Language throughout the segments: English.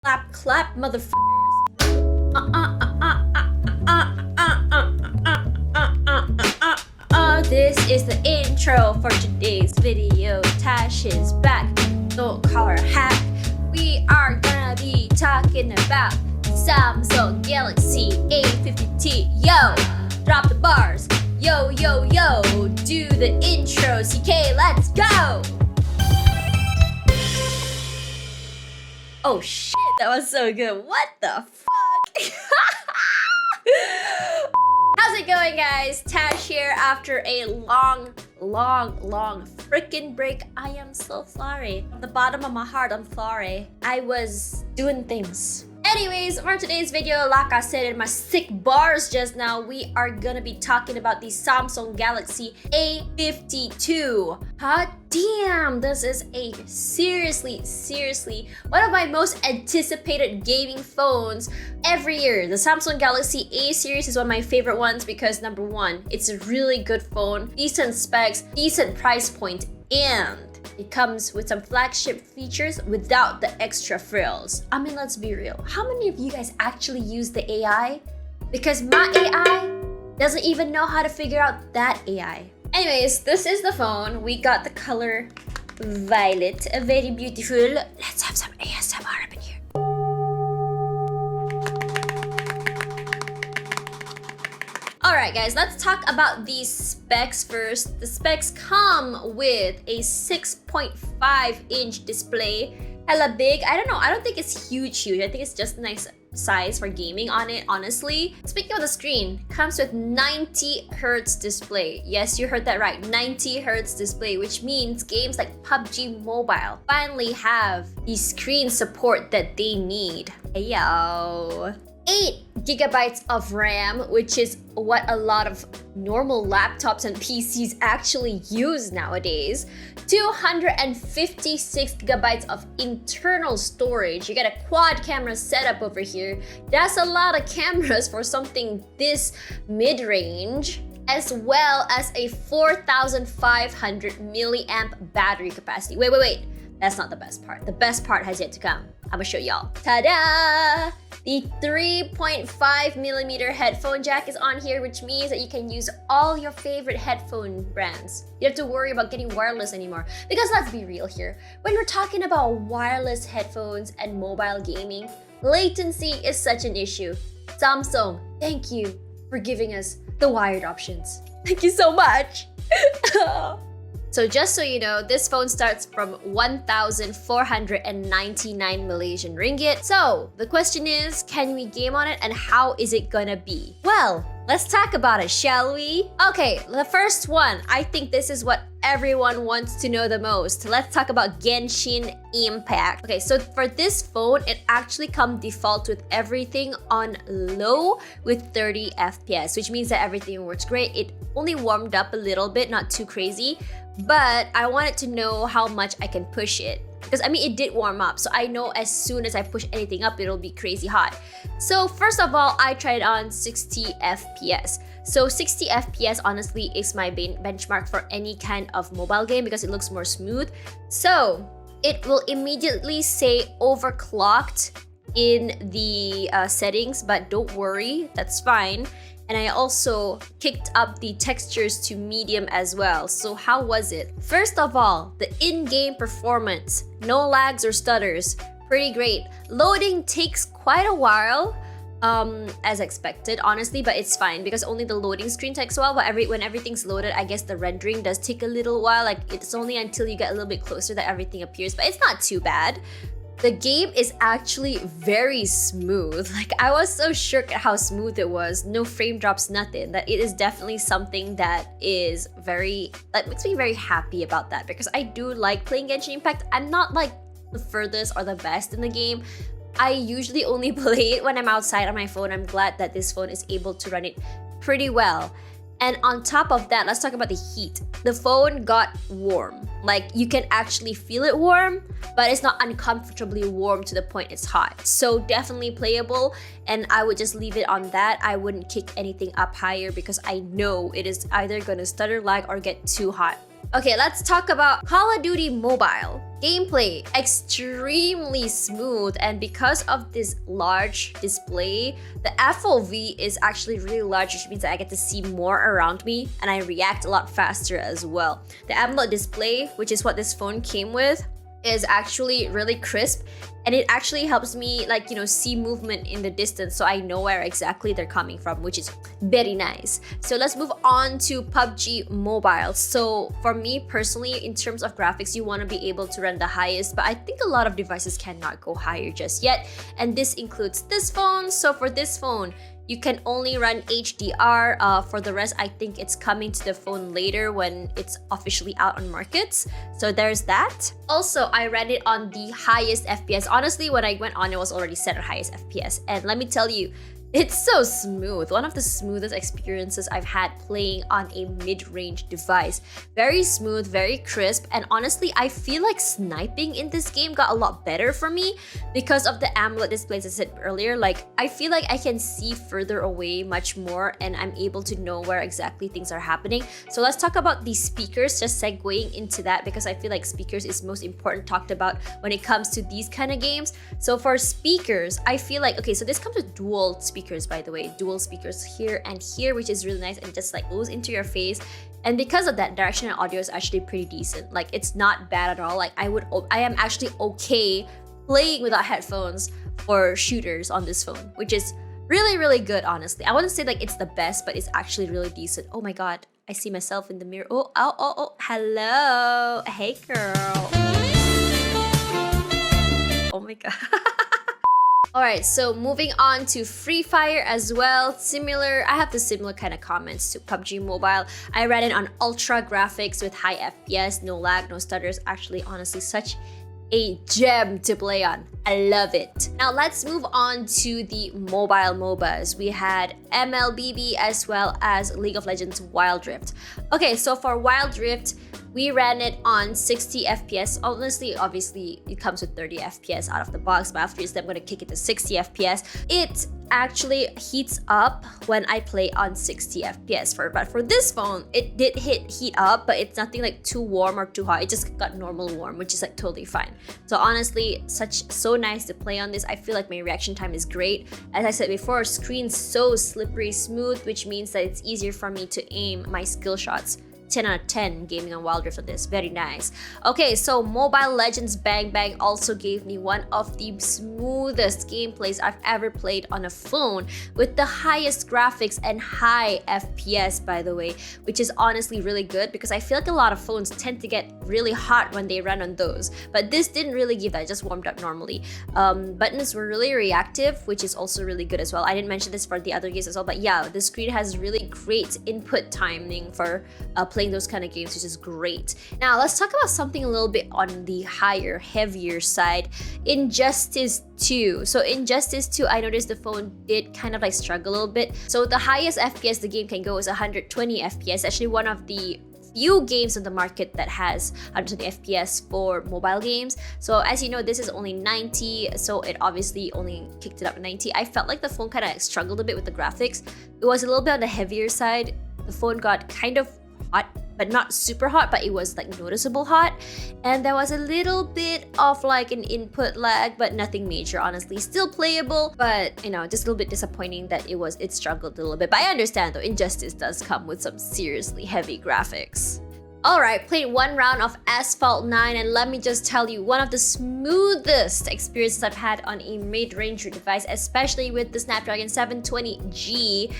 Clap, clap, motherfuckers. This is the intro for today's video. Tash is back. Don't call her hack. We are gonna be talking about Samsung Galaxy A52. Yo, drop the bars. Yo, yo, yo, do the intro. CK, let's go. Oh shit, that was so good. What the fuck? How's it going, guys? Tash here after a long freaking break. I am so sorry. At the bottom of my heart, I'm sorry. I was doing things. Anyways, for today's video, like I said in my sick bars just now, we are gonna be talking about the Samsung Galaxy A52. Hot damn, this is a seriously one of my most anticipated gaming phones every year. The Samsung Galaxy A series is one of my favorite ones because number one, it's a really good phone, decent specs, decent price point, and it comes with some flagship features without the extra frills. I mean, let's be real. How many of you guys actually use the AI? Because my AI doesn't even know how to figure out that AI. Anyways, this is the phone. We got the color violet, very beautiful. Let's have some ASMR up in here. Alright guys, let's talk about these specs first. The specs come with a 6.5-inch display. Hella big. I don't think it's huge. I think it's just a nice size for gaming on it, honestly. Speaking of the screen, comes with 90 Hz display. Yes, you heard that right, 90 Hz display, which means games like PUBG Mobile finally have the screen support that they need. Hey yo. 8GB of RAM, which is what a lot of normal laptops and PCs actually use nowadays. 256GB of internal storage. You get a quad camera setup over here. That's a lot of cameras for something this mid-range, as well as a 4,500 milliamp battery capacity. Wait. That's not the best part. The best part has yet to come. I'm gonna show y'all. Ta-da! The 3.5mm headphone jack is on here, which means that you can use all your favorite headphone brands. You don't have to worry about getting wireless anymore. Because let's be real here, when we're talking about wireless headphones and mobile gaming, latency is such an issue. Samsung, thank you for giving us the wired options. Thank you so much. So just so you know, this phone starts from 1,499 Malaysian ringgit. So the question is, can we game on it and how is it gonna be? Well, let's talk about it, shall we? Okay, the first one, I think this is what everyone wants to know the most. Let's talk about Genshin Impact. Okay, so for this phone, it actually comes default with everything on low with 30 FPS, which means that everything works great. It only warmed up a little bit, not too crazy, but I wanted to know how much I can push it. Because I mean, it did warm up, so I know as soon as I push anything up, it'll be crazy hot. So first of all, I tried on 60 FPS. So 60 FPS honestly is my benchmark for any kind of mobile game because it looks more smooth. So it will immediately say overclocked in the settings, but don't worry, that's fine. And I also kicked up the textures to medium as well. So how was it? First of all, the in-game performance. No lags or stutters. Pretty great. Loading takes quite a while, as expected, honestly, but it's fine because only the loading screen takes a while. But when everything's loaded, I guess the rendering does take a little while. Like, it's only until you get a little bit closer that everything appears, but it's not too bad. The game is actually very smooth. Like, I was so shook at how smooth it was. No frame drops, nothing. That it is definitely something that is that makes me very happy about that because I do like playing Genshin Impact. I'm not like the furthest or the best in the game. I usually only play it when I'm outside on my phone. I'm glad that this phone is able to run it pretty well. And on top of that, let's talk about the heat. The phone got warm. Like, you can actually feel it warm, but it's not uncomfortably warm to the point it's hot. So definitely playable, and I would just leave it on that. I wouldn't kick anything up higher because I know it is either gonna stutter, lag, or get too hot. Okay, let's talk about Call of Duty Mobile. Gameplay, extremely smooth, and because of this large display, the FOV is actually really large, which means that I get to see more around me and I react a lot faster as well. The AMOLED display, which is what this phone came with, is actually really crisp, and it actually helps me see movement in the distance, so I know where exactly they're coming from, which is very nice. So let's move on to PUBG Mobile. So for me personally, in terms of graphics, you want to be able to run the highest, but I think a lot of devices cannot go higher just yet, and this includes this phone. So for this phone, you can only run HDR. For the rest, I think it's coming to the phone later when it's officially out on markets. So there's that. Also, I ran it on the highest FPS. Honestly, when I went on, it was already set at highest FPS. And let me tell you, it's so smooth. One of the smoothest experiences I've had playing on a mid-range device. Very smooth, very crisp, and honestly, I feel like sniping in this game got a lot better for me because of the AMOLED displays I said earlier. I feel like I can see further away much more, and I'm able to know where exactly things are happening. So let's talk about the speakers, just segueing into that, because I feel like speakers is most important talked about when it comes to these kind of games. So for speakers, I feel like, okay, so this comes with dual speakers, by the way, dual speakers here and here, which is really nice and just goes into your face. And because of that, directional audio is actually pretty decent. It's not bad at all. I am actually okay playing without headphones for shooters on this phone, which is really, really good, honestly. I wouldn't say it's the best, but it's actually really decent. Oh my god, I see myself in the mirror. Oh, hello. Hey, girl. Oh my god. Alright, so moving on to Free Fire as well. I have the similar kind of comments to PUBG Mobile. I ran it on ultra graphics with high FPS, no lag, no stutters. Actually, honestly, such a gem to play on. I love it. Now let's move on to the mobile MOBAs. We had MLBB as well as League of Legends Wild Rift. Okay, so for Wild Rift, we ran it on 60 FPS. Honestly, obviously, it comes with 30 FPS out of the box, but after this, I'm gonna kick it to 60 FPS. It actually heats up when I play on 60 FPS. But for this phone, it did heat up, but it's nothing too warm or too hot. It just got normal warm, which is totally fine. So honestly, so nice to play on this. I feel like my reaction time is great. As I said before, screen's so slippery smooth, which means that it's easier for me to aim my skill shots. 10 out of 10 gaming on Wild Rift on this. Very nice. Okay, so Mobile Legends Bang Bang also gave me one of the smoothest gameplays I've ever played on a phone, with the highest graphics and high FPS, by the way, which is honestly really good because I feel like a lot of phones tend to get really hot when they run on those, but this didn't really give that. It just warmed up normally. Buttons were really reactive, which is also really good as well. I didn't mention this for the other games as well, but yeah, the screen has really great input timing for playing those kind of games, which is great. Now let's talk about something a little bit on the higher, heavier side. Injustice 2. So Injustice 2, I noticed the phone did kind of struggle a little bit. So the highest FPS the game can go is 120 FPS. Actually, one of the few games on the market that has 120 FPS for mobile games. So as you know, this is only 90, so it obviously only kicked it up to 90. I felt like the phone kind of struggled a bit with the graphics. It was a little bit on the heavier side. The phone got kind of hot, but not super hot, but it was noticeable hot, and there was a little bit of an input lag, but nothing major, honestly. Still playable, but just a little bit disappointing that it struggled a little bit. But I understand though, Injustice does come with some seriously heavy graphics. Alright, played one round of Asphalt 9, and let me just tell you, one of the smoothest experiences I've had on a mid-range device, especially with the Snapdragon 720G.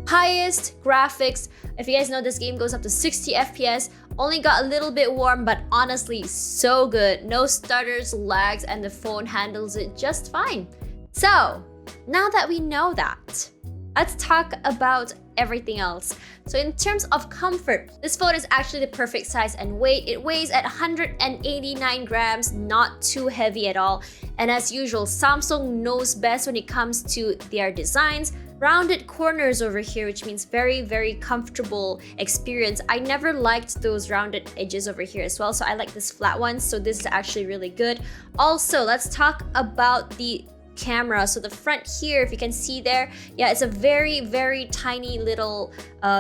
Highest graphics. If you guys know, this game goes up to 60 FPS. Only got a little bit warm, but honestly, so good. No stutters, lags, and the phone handles it just fine. So, now that we know that, let's talk about everything else. So in terms of comfort, this phone is actually the perfect size and weight. It weighs at 189 grams, not too heavy at all. And as usual, Samsung knows best when it comes to their designs. Rounded corners over here, which means very, very comfortable experience. I never liked those rounded edges over here as well, so I like this flat one, so this is actually really good. Also, let's talk about the camera. So the front here, if you can see there, yeah, it's a very tiny little,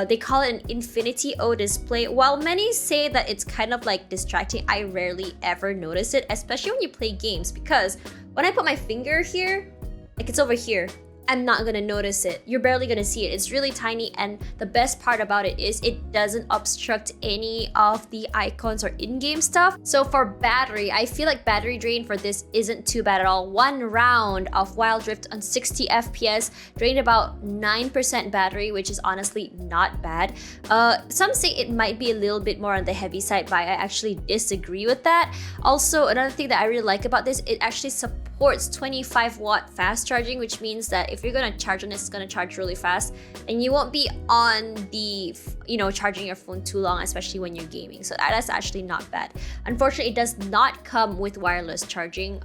they call it an Infinity O display. While many say that it's kind of like distracting, I rarely ever notice it, especially when you play games, because when I put my finger here, like it's over here, I'm not gonna notice it. You're barely gonna see it. It's really tiny, and the best part about it is it doesn't obstruct any of the icons or in-game stuff. So for battery, I feel like battery drain for this isn't too bad at all. One round of Wild Rift on 60 FPS drained about 9% battery, which is honestly not bad. Some say it might be a little bit more on the heavy side, but I actually disagree with that. Also, another thing that I really like about this, it actually supports 25-watt fast charging, which means that if you're gonna charge on this, it's gonna charge really fast, and you won't be on the, charging your phone too long, especially when you're gaming. So that's actually not bad. Unfortunately, it does not come with wireless charging.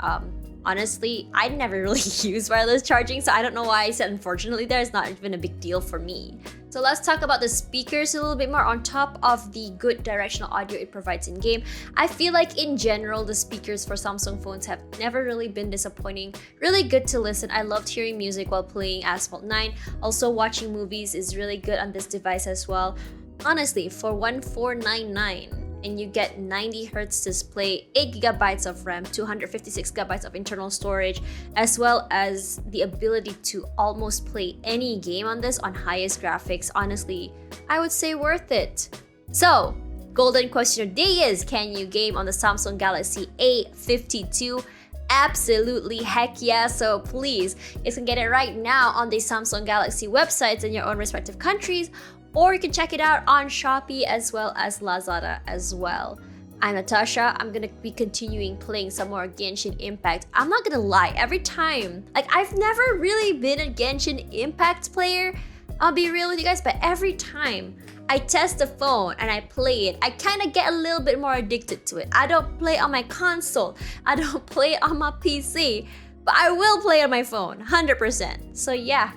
Honestly, I never really use wireless charging, so I don't know why I said unfortunately there. It's not even a big deal for me. So let's talk about the speakers a little bit more. On top of the good directional audio it provides in-game, I feel like in general, the speakers for Samsung phones have never really been disappointing. Really good to listen. I loved hearing music while playing Asphalt 9. Also, watching movies is really good on this device as well. Honestly, for 1499, and you get 90 Hz display, 8GB of RAM, 256GB of internal storage, as well as the ability to almost play any game on this on highest graphics. Honestly, I would say worth it. So, golden question of the day is, can you game on the Samsung Galaxy A52? Absolutely, heck yeah. So please, you can get it right now on the Samsung Galaxy websites in your own respective countries, or you can check it out on Shopee as well as Lazada as well. I'm Natasha. I'm gonna be continuing playing some more Genshin Impact. I'm not gonna lie, every time, like I've never really been a Genshin Impact player, I'll be real with you guys, but every time I test the phone and I play it, I kind of get a little bit more addicted to it. I don't play on my console, I don't play on my PC, but I will play on my phone, 100%. So yeah,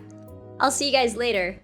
I'll see you guys later.